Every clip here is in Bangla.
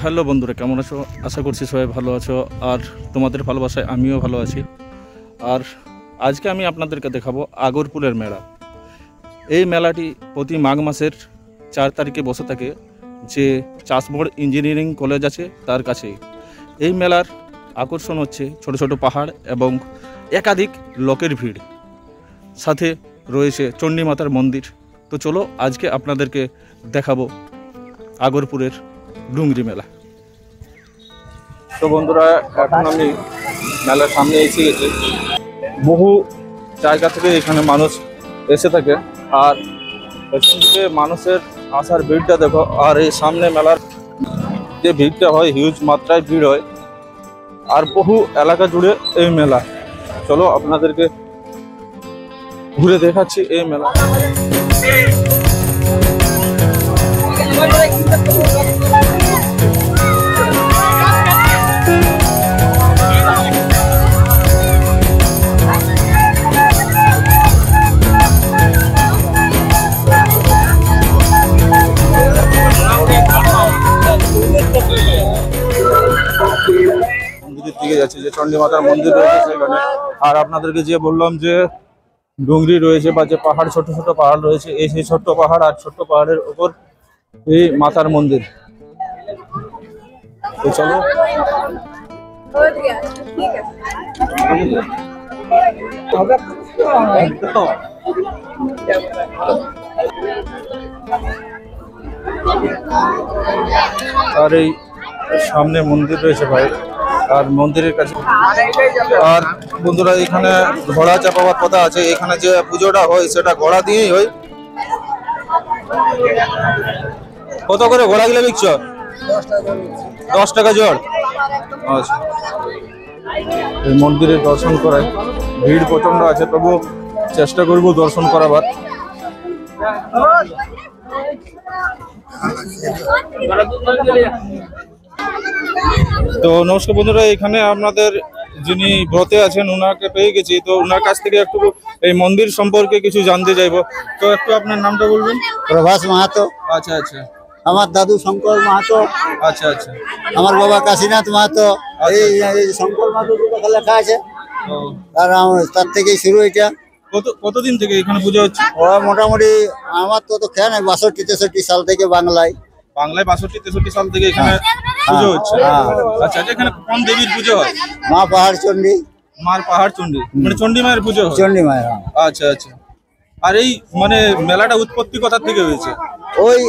হ্যালো বন্ধুরা, কেমন আছো? আশা করছি সবাই ভালো আছো। আর তোমাদের ভালোবাসায় আমিও ভালো আছি। আর আজকে আমি আপনাদেরকে দেখাবো আগরপুরের মেলা। এই মেলাটি প্রতি মাঘ মাসের 4 তারিখে বসে থাকে, যে চাষমোড় ইঞ্জিনিয়ারিং কলেজ আছে তার কাছেই। এই মেলার আকর্ষণ হচ্ছে ছোট ছোট পাহাড় এবং একাধিক লোকের ভিড়, সাথে রয়েছে চণ্ডী মাতার মন্দির। তো চলো আজকে আপনাদেরকে দেখাবো আগরপুরের ডুংরি মেলা। তো বন্ধুরা, এখন আমি মেলার সামনে এসে গেছি। বহু জায়গা থেকে এখানে মানুষ এসে থাকে, আর পেছন দিকে মানুষের আসার ভিড়টা দেখো। আর এই সামনে মেলার যে ভিড়টা হয়, হিউজ মাত্রায় ভিড় হয়, আর বহু এলাকা জুড়ে এই মেলা। চলো আপনাদেরকে ঘুরে দেখাচ্ছি এই মেলা। দিকে যাচ্ছে যে চণ্ডী মাতার মন্দির রয়েছে সেখানে। আর আপনাদেরকে যে বললাম যে ডুংরি রয়েছে বা যে পাহাড়, ছোট ছোট পাহাড় রয়েছে, এই সেই ছোট্ট পাহাড়, আর ছোট্ট পাহাড়ের উপর এই মাতার মন্দির। তো চলো আর এই সামনে মন্দির রয়েছে ভাই, আর মন্দিরের কাছে। আর বন্ধুরা, এখানে ঘোড়া চাপাবার কথা আছে। এখানে যে পুজোটা হয় সেটা ঘোড়া দিয়েই হয়। কত করে ঘোড়া গিলা বিকছ? 10 টাকা জোড়। আচ্ছা, এই মন্দিরে দর্শন করায় ভিড় প্রচন্ড আছে, তবু চেষ্টা করব দর্শন করাবার। তো নমস্কার বন্ধুরা, এখানে আপনাদের যিনি ব্রতে আছেন ওনাকে পেয়ে গেছি। তো ওনার কাছ থেকে একটু এই মন্দির সম্পর্কে কিছু জানতে চাইবো। তো একটু আপনার নামটা বলবেন। প্রভাস মাহাতো। আচ্ছা আচ্ছা। আমার দাদু শঙ্কর মাহাতো। আচ্ছা আচ্ছা। আমার বাবা কাশীনাথ মাহাতো। এই শঙ্কর মাহাতো যেটা লেখা আছে, তার থেকেই শুরু। এটা কতদিন থেকে এখানে পুজো হচ্ছে? মোটামুটি আমার তো খেয়াল নাই, 62-63 সাল থেকে বাংলায় 62-63 সাল থেকে এখানে পুজো হচ্ছে। আচ্ছা, এখানে কোন দেবীর পুজো হয়? মা পাহাড় চণ্ডী। মার পাহাড় চণ্ডী, মানে চণ্ডী মায়ের পুজো হয়? চণ্ডী মায়ের। আচ্ছা আচ্ছা। আর এই মানে মেলাটা উৎপত্তি কোথা থেকে হয়েছে? ওই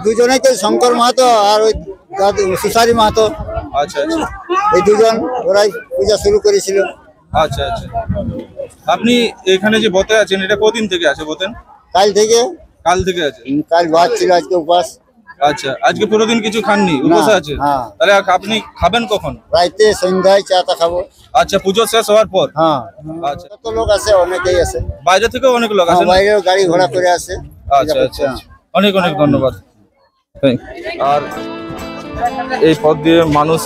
দুজনেই তো, শঙ্কর মাহাতো আর ওই দাদু সুসারি মাহাতো। আচ্ছা আচ্ছা। এই দুজন ওরাই পূজা শুরু করেছিল। আচ্ছা আচ্ছা। আপনি এখানে যে বতে আছেন, এটা কদিন থেকে আছে বতেন? কাল থেকে। কাল থেকে আছে? কাল ভাত ছিল, আজকে উপাস। আচ্ছা, আজকে পুরো দিন কিছু খাননি, উপোসে আছে? তাহলে আপনি খাবেন কখন? রাইতে সন্ধ্যায় চাটা খাবো। আচ্ছা, পুজো শেষ হওয়ার পর? হ্যাঁ। আচ্ছা, কত লোক আছে? অনেকেই আছে, বাইরে থেকেও অনেক লোক আছে। বাইরেও গাড়ি ঘোড়া করে আসে। আচ্ছা আচ্ছা, অনেক অনেক ধন্যবাদ। আর এই পথ দিয়ে মানুষ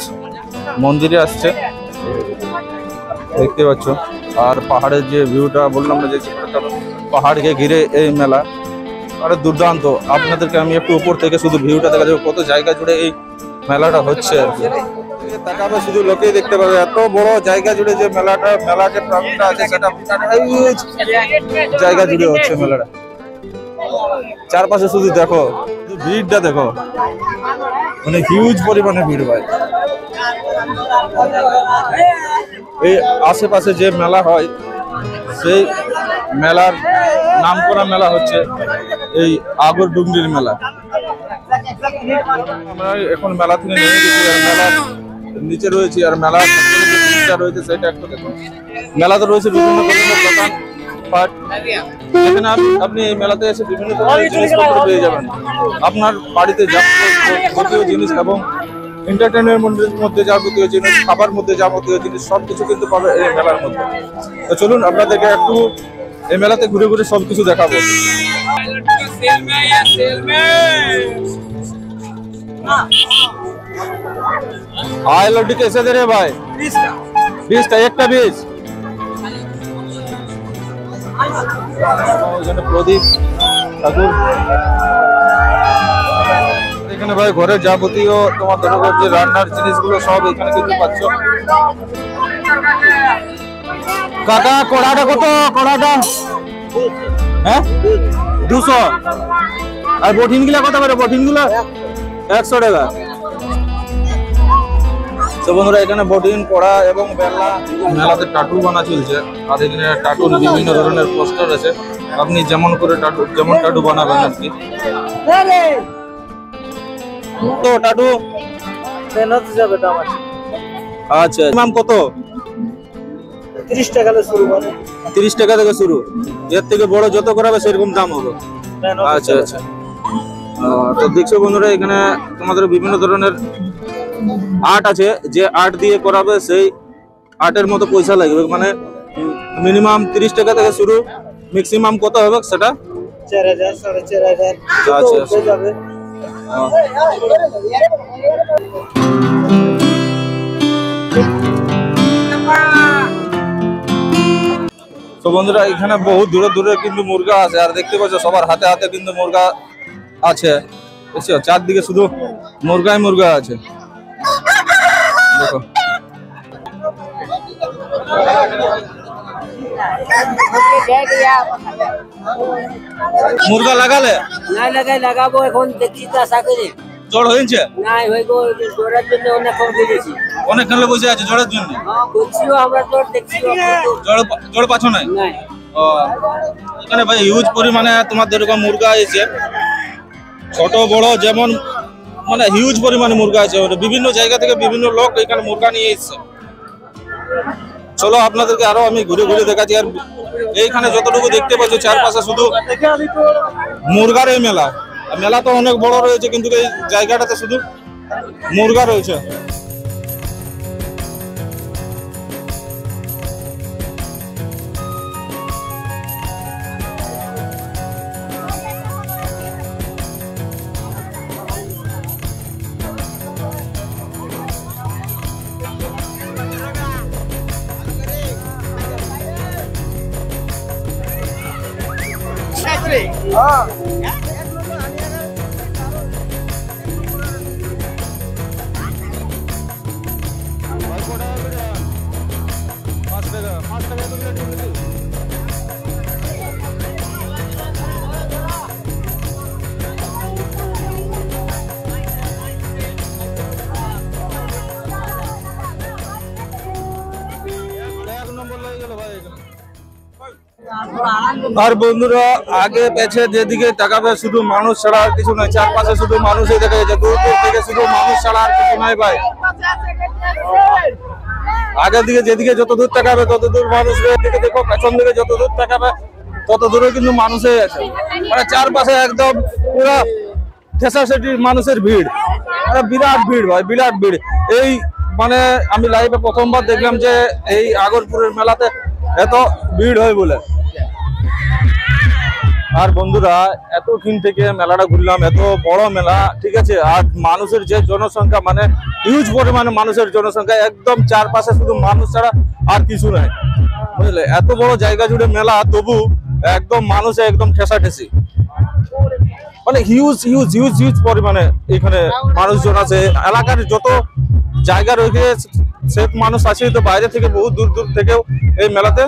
মন্দিরে আসছে, দেখতে পাচ্ছ। আর পাহাড়ের যে ভিউটা বললাম না, যে পাহাড়কে ঘিরে এই মেলা, আরে দুর্দান্ত। আপনাদেরকে আমি একটু উপর থেকে শুধু ভিউটা দেখা যাবে, কত জায়গা জুড়ে এই মেলাটা হচ্ছে আর কি। তাকাবে শুধু লোকেই দেখতে পাবে, এত বড় জায়গা জুড়ে যে মেলা যে প্রাঙ্গণটা আছে সেটা জায়গা জুড়ে হচ্ছে মেলাটা। চারপাশে শুধু দেখো, ভিড়টা দেখো, মানে হিউজ পরিমাণে ভিড় ভাই। এই আশেপাশে যে মেলা হয়, সেই মেলার নাম করা মেলা হচ্ছে এই আগর ডুংরির মেলা। আমরা এখন মেলা থেকে নেমে গেছি, আর মেলার নিচে রয়েছি। আর মেলা রয়েছে সেটা একটু দেখুন। মেলাতে রয়েছে বিভিন্ন ধরনের দোকান পাট। এখানে আপনি এই মেলাতে এসে বিভিন্ন ধরনের জিনিসপত্র পেয়ে যাবেন। আপনার বাড়িতে যাবতীয় জিনিস এবং এন্টারটেইনমেন্টের মধ্যে যাবতীয় জিনিস, খাবার মধ্যে যাবতীয় জিনিস, সবকিছু কিন্তু পাবে এই মেলার মধ্যে। তো চলুন আপনাদেরকে একটু এই মেলাতে ঘুরে ঘুরে সবকিছু দেখাবো। हाय लड्डू कैसे दे रहे भाई? 20 का, एक का 20। প্রদীপ ঠাকুর এখানে ভাই ঘরের যাবতীয় তোমার ধরো যে রান্নার জিনিসগুলো সব এখানে কিন্তু পাচ্ছ। কাকা কড়াটা কত? কড়াটা হ্যাঁ 200। আর বটিন গুলা কত করে? বটিন গুলা 100 টাকা। তো বন্ধুরা এখানে বটিন, কড়া এবং বেলা, মেলাতে টাটু বানা চলছে। আর এখানে টাটুর বিভিন্ন ধরনের পোস্টার আছে, আপনি যেমন করে টাটু যেমন টাটু বানাবেন আর কি। তো টাটু যাবে দাম আছে। আচ্ছা ম্যাম কত? 30 টাকা শুরু করে। 30 টাকা থেকে শুরু, এর থেকে বড় যত করাবে সেরকম দাম হবে। আচ্ছা আচ্ছা। তো দেখছো বন্ধুরা এখানে তোমাদের বিভিন্ন ধরনের আর্ট আছে, যে আর্ট দিয়ে করাবে সেই আর্টের মতো পয়সা লাগবে। মানে মিনিমাম 30 টাকা থেকে শুরু, ম্যাক্সিমাম কত হবে সেটা? 4000 4500। আচ্ছা আচ্ছা। যাবে। তো বন্ধুরা এখানে বহু দূরে দূরে কিন্তু মুরগা আছে, আর দেখতে পাচ্ছ সবার হাতে হাতে কিন্তু মুরগা আছে। বুঝছো, চারদিকে শুধু মুরগাই মুরগা আছে। দেখো মুরগা লাগালে? নাই লাগাই, লাগাবো এখন, দেখছি তো আশা করি। জড় হয়েছে? নাই হইব, জোড়ার জন্য অনেক কম দিয়েছি। অনেক খেলে বসে আছে জড়ের জন্য। বুঝছিও আমরা জোর দেখছিও, জড় পাচ্ছ নাই? নাই। ও এখানে ভাই হিউজ পরিমাণে তোমার এরকম মুরগা আছে, ছোট বড় যেমন, মানে হিউজ পরিমাণে মুরগা আছে। বিভিন্ন জায়গা থেকে বিভিন্ন লোক এখানে মুরগা নিয়ে এসছে। চলো আপনাদেরকে আরো আমি ঘুরে ঘুরে দেখাচ্ছি। আর এইখানে যতটুকু দেখতে পাচ্ছ চারপাশে শুধু মুরগার এই মেলা। মেলা তো অনেক বড় রয়েছে, কিন্তু এই জায়গাটাতে শুধু মুরগা রয়েছে। আর বন্ধুরা আগে পেছে যেদিকে তাকাবে শুধু মানুষ ছাড়া আর কিছু নাই। চারপাশে শুধু মানুষই দেখা যাচ্ছে, দূর দূর থেকে শুধু মানুষ ছাড়া আর কিছু নাই ভাই। আগের দিকে যেদিকে যত দূর তাকাবে তত দূর মানুষ, দিকে দেখো পেছন দিকে যত দূর তাকাবে তত দূরে কিন্তু মানুষই আছে। মানে চারপাশে একদম পুরো ঠেসাঠেসি মানুষের ভিড়, বিরাট ভিড় ভাই, বিরাট ভিড়। এই মানে আমি লাইভে প্রথমবার দেখলাম যে এই আগরপুরের মেলাতে এত ভিড় হয় বলে। আর বন্ধুরা এতক্ষণ থেকে মেলাটা ঘুরলাম, এত বড় মেলা, ঠিক আছে। আর মানুষের যে জনসংখ্যা, মানে হিউজ পরিমাণে মানুষের জনসংখ্যা, একদম চারপাশে শুধু মানুষ ছাড়া আর কিছু নাই, বুঝলে। এত বড় জায়গা জুড়ে মেলা, তবু একদম মানুষে একদম ঠেসাঠেসি, মানে হিউজ হিউজ হিউজ হিউজ পরিমাণে এখানে মানুষজন আছে। এলাকার যত জায়গা রয়েছে সে মানুষ আছে, তো বাইরে থেকে বহু দূর দূর থেকেও এই মেলাতে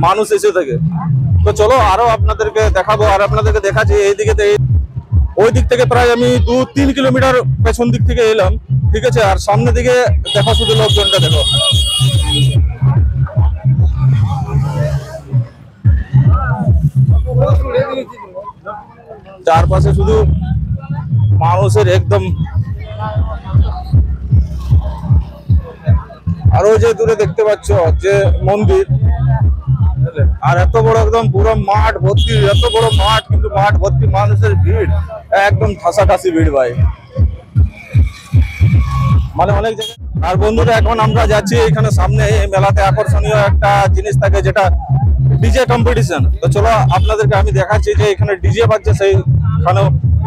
মানুষ এসে থাকে। তো চলো আরো আপনাদেরকে দেখাবো। আর আপনাদেরকে দেখাচ্ছি এইদিকে, ওই দিক থেকে প্রায় আমি 2-3 কিলোমিটার পেছন দিক থেকে এলাম, ঠিক আছে। আর সামনের দিকে দেখো শুধু লোকজনটা দেখো, চারপাশে শুধু মানুষের একদম। আর ওই যে দূরে দেখতে পাচ্ছ যে মন্দির, আর এত বড় একদম পুরো মাঠ ভর্তি, এত বড় মাঠ, কিন্তু মাঠ ভর্তি মানুষের ভিড়, একদম ঠাসাঠাসি ভিড় ভাই, মানে অনেক জায়গায়। আর বন্ধুরা এখন আমরা যাচ্ছি এখানে সামনে এই মেলাতে আকর্ষণীয় একটা জিনিস থাকে, যেটা ডিজে কম্পিটিশন। তো চলো আপনাদেরকে আমি দেখাচ্ছি যে এখানে ডিজে বাজছে সেইখানেও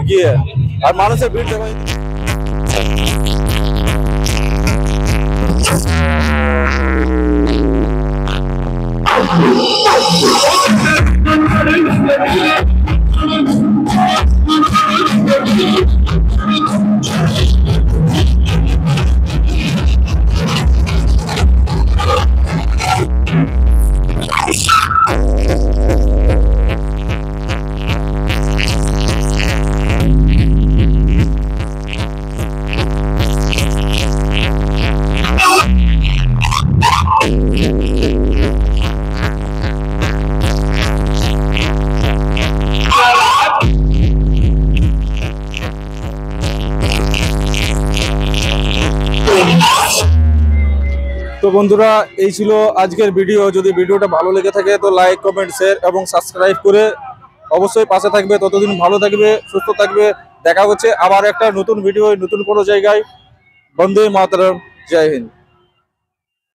গিয়ে, আর মানুষের ভিড় দেখো। বন্ধুরা, এই ছিল আজকের ভিডিও। যদি ভিডিওটা ভালো লেগে থাকে তো লাইক, কমেন্ট, শেয়ার এবং সাবস্ক্রাইব করে অবশ্যই পাশে থাকবে। ততদিন ভালো থাকবে, সুস্থ থাকবে। দেখা হচ্ছে আবার একটা নতুন ভিডিও, নতুন কোনো জায়গায়। বন্দে মাতরম, জয় হিন্দ।